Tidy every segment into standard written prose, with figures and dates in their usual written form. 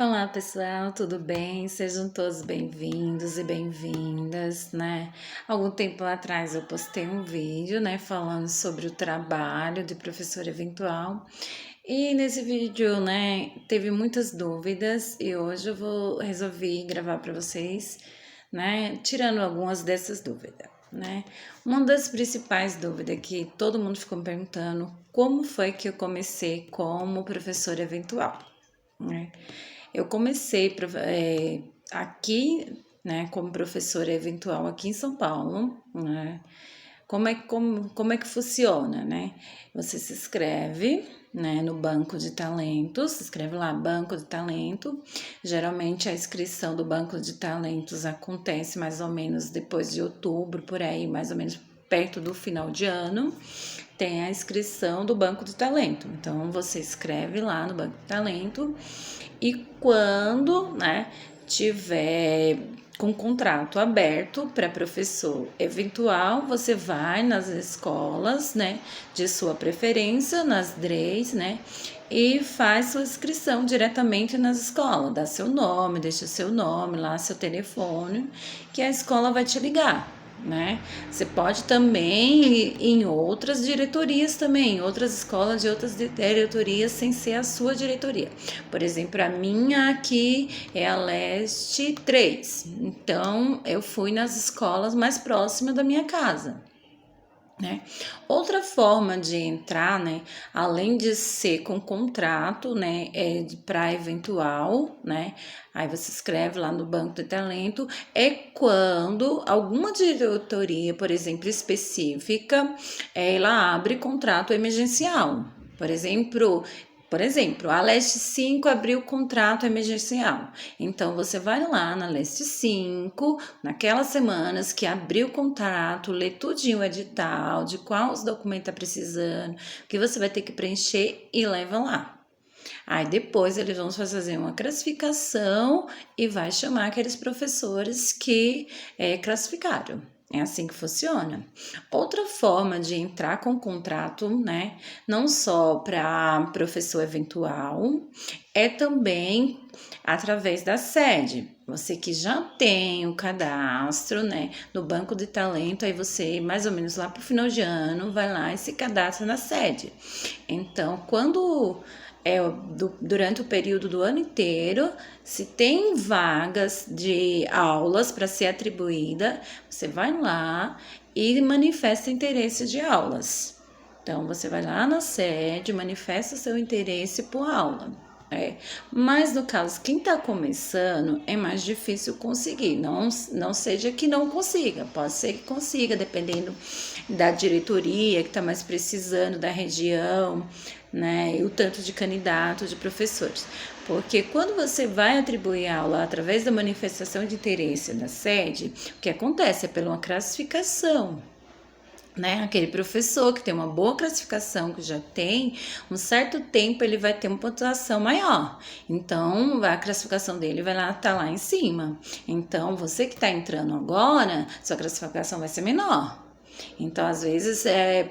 Olá pessoal, tudo bem? Sejam todos bem-vindos e bem-vindas, né? Algum tempo atrás eu postei um vídeo, né, falando sobre o trabalho de professor eventual e nesse vídeo, né, teve muitas dúvidas e hoje resolvi gravar para vocês, né, tirando algumas dessas dúvidas, né? Uma das principais dúvidas que todo mundo ficou me perguntando, como foi que eu comecei como professor eventual, né? Eu comecei aqui, né, como professora eventual aqui em São Paulo, né? Como é que funciona, né? Você se inscreve, né, no banco de talentos, se inscreve lá, banco de talento. Geralmente a inscrição do banco de talentos acontece mais ou menos depois de outubro, por aí, mais ou menos perto do final de ano. Tem a inscrição do banco de talento. Então você escreve lá no banco de talento e quando, né, tiver com contrato aberto para professor eventual, você vai nas escolas, né, de sua preferência, nas DREs, né, e faz sua inscrição diretamente nas escolas, dá seu nome, deixa seu nome lá, seu telefone, que a escola vai te ligar, né? Você pode também ir em outras diretorias também, em outras escolas de outras diretorias sem ser a sua diretoria. Por exemplo, a minha aqui é a Leste 3. Então, eu fui nas escolas mais próximas da minha casa, né? Outra forma de entrar, né, além de ser com contrato, né, para eventual, né, aí você escreve lá no banco de talento, é quando alguma diretoria, por exemplo, específica, ela abre contrato emergencial. Por exemplo, a Leste 5 abriu contrato emergencial. Então, você vai lá na Leste 5, naquelas semanas que abriu o contrato, lê tudinho o edital, de qual os documentos está precisando, que você vai ter que preencher e leva lá. Aí depois eles vão fazer uma classificação e vai chamar aqueles professores que classificaram. É assim que funciona. Outra forma de entrar com contrato, né, não só para professor eventual, é também através da sede. Você que já tem o cadastro, né, no banco de talento, aí você, mais ou menos lá para o final de ano, vai lá e se cadastra na sede. Então, durante o período do ano inteiro, se tem vagas de aulas para ser atribuída, você vai lá e manifesta interesse de aulas. Então, você vai lá na sede, manifesta seu interesse por aula. Mas no caso, quem está começando é mais difícil conseguir. Não seja que não consiga, pode ser que consiga, dependendo da diretoria que está mais precisando, da região, né? E o tanto de candidatos, de professores. Porque quando você vai atribuir aula através da manifestação de interesse da sede, o que acontece é pela uma classificação. Né? Aquele professor que tem uma boa classificação, que já tem um certo tempo, ele vai ter uma pontuação maior. Então, a classificação dele vai lá, tá lá em cima. Então, você que está entrando agora, sua classificação vai ser menor. Então, às vezes,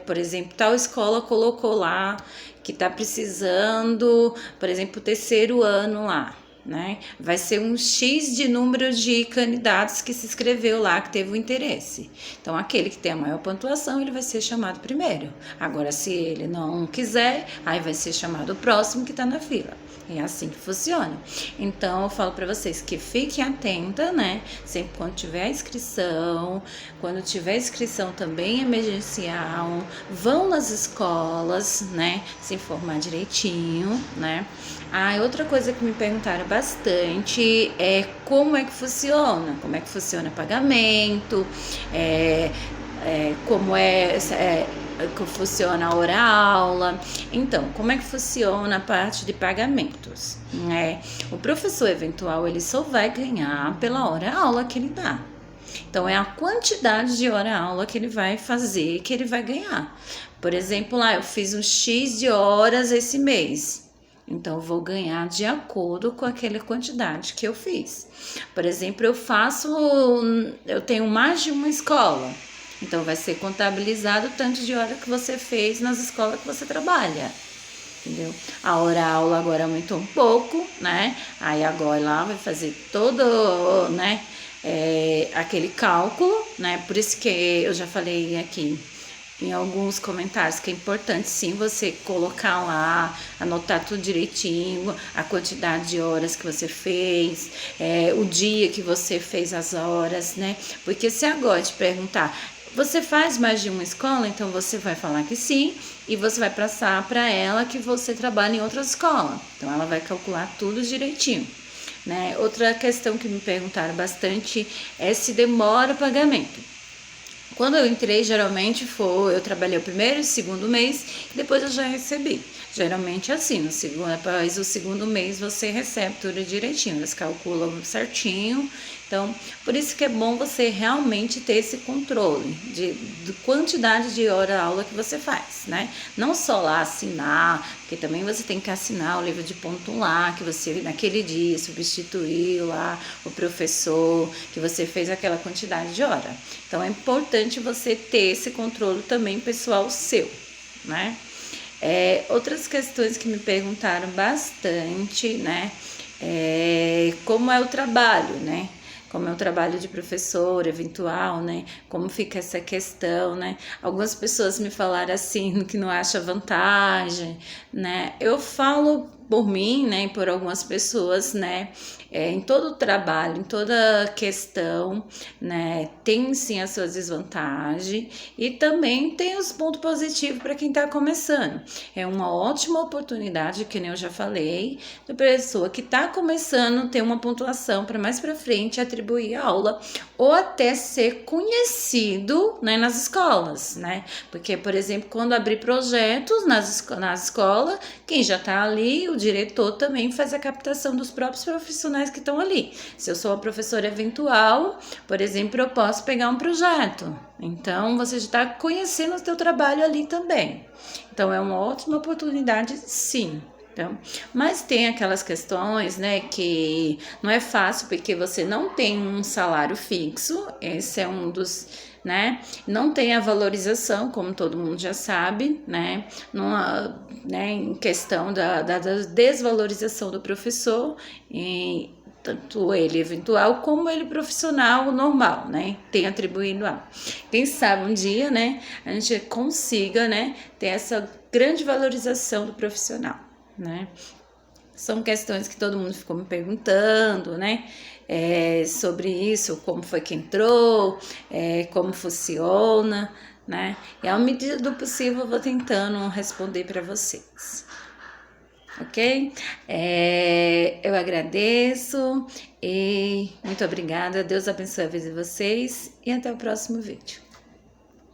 por exemplo, tal escola colocou lá que está precisando, por exemplo, o terceiro ano lá. Né? Vai ser um X de número de candidatos que se inscreveu lá, que teve o interesse. Então, aquele que tem a maior pontuação, ele vai ser chamado primeiro. Agora, se ele não quiser, aí vai ser chamado o próximo que está na fila. É assim que funciona. Então, eu falo para vocês que fiquem atenta, né? Sempre quando tiver a inscrição, quando tiver inscrição também emergencial, vão nas escolas, né? Se informar direitinho, né? Outra coisa que me perguntaram bastante é como é que funciona o pagamento, como que funciona a hora-aula. Então, como é que funciona a parte de pagamentos? O professor eventual, ele só vai ganhar pela hora-aula que ele dá. Então, é a quantidade de hora-aula que ele vai fazer, que ele vai ganhar. Por exemplo, lá eu fiz um X de horas esse mês. Então, eu vou ganhar de acordo com aquela quantidade que eu fiz. Por exemplo, eu tenho mais de uma escola. Então, vai ser contabilizado o tanto de hora que você fez nas escolas que você trabalha. entendeu? A hora-aula agora aumentou um pouco, né? Aí agora lá vai fazer todo, né, aquele cálculo, né? Por isso que eu já falei aqui em alguns comentários que é importante sim você colocar lá, anotar tudo direitinho, a quantidade de horas que você fez, o dia que você fez as horas, né? Porque se agora te perguntar, você faz mais de uma escola, então você vai falar que sim, e você vai passar para ela que você trabalha em outra escola. Então ela vai calcular tudo direitinho. Né? Outra questão que me perguntaram bastante é se demora o pagamento. Quando eu entrei, geralmente eu trabalhei o primeiro e o segundo mês, e depois eu já recebi. Geralmente é assim, após o segundo mês você recebe tudo direitinho, eles calculam certinho. Então, por isso que é bom você realmente ter esse controle de quantidade de hora-aula que você faz, né? Não só lá assinar, porque também você tem que assinar o livro de ponto lá, que você naquele dia substituiu lá o professor, que você fez aquela quantidade de hora. Então, é importante você ter esse controle também pessoal seu, né? Outras questões que me perguntaram bastante, né? Como é o trabalho, né? Como é o trabalho de professor eventual, né? Como fica essa questão, né? Algumas pessoas me falaram assim que não acha vantagem, né? Eu falo por mim, né, e por algumas pessoas, né, em todo o trabalho, em toda questão, né, tem sim as suas desvantagens e também tem os pontos positivos para quem está começando. É uma ótima oportunidade, que nem eu já falei, da pessoa que está começando ter uma pontuação para mais para frente atribuir a aula ou até ser conhecido, né, nas escolas, né? Porque, por exemplo, quando abrir projetos nas escolas, quem já está ali, o diretor também faz a captação dos próprios profissionais que estão ali. Se eu sou uma professora eventual, por exemplo, eu posso pegar um projeto. Então, você já está conhecendo o seu trabalho ali também. Então, é uma ótima oportunidade, sim. Então, mas tem aquelas questões, né, que não é fácil porque você não tem um salário fixo, esse é um dos, né, não tem a valorização, como todo mundo já sabe, né, em questão da desvalorização do professor, tanto ele eventual como ele profissional normal, né? Tem atribuído a. Quem sabe um dia, né, a gente consiga, né, ter essa grande valorização do profissional, né? São questões que todo mundo ficou me perguntando, né? Sobre isso, como foi que entrou, como funciona, né? E à medida do possível eu vou tentando responder para vocês. Ok? Eu agradeço e muito obrigada. Deus abençoe a vida de vocês e até o próximo vídeo.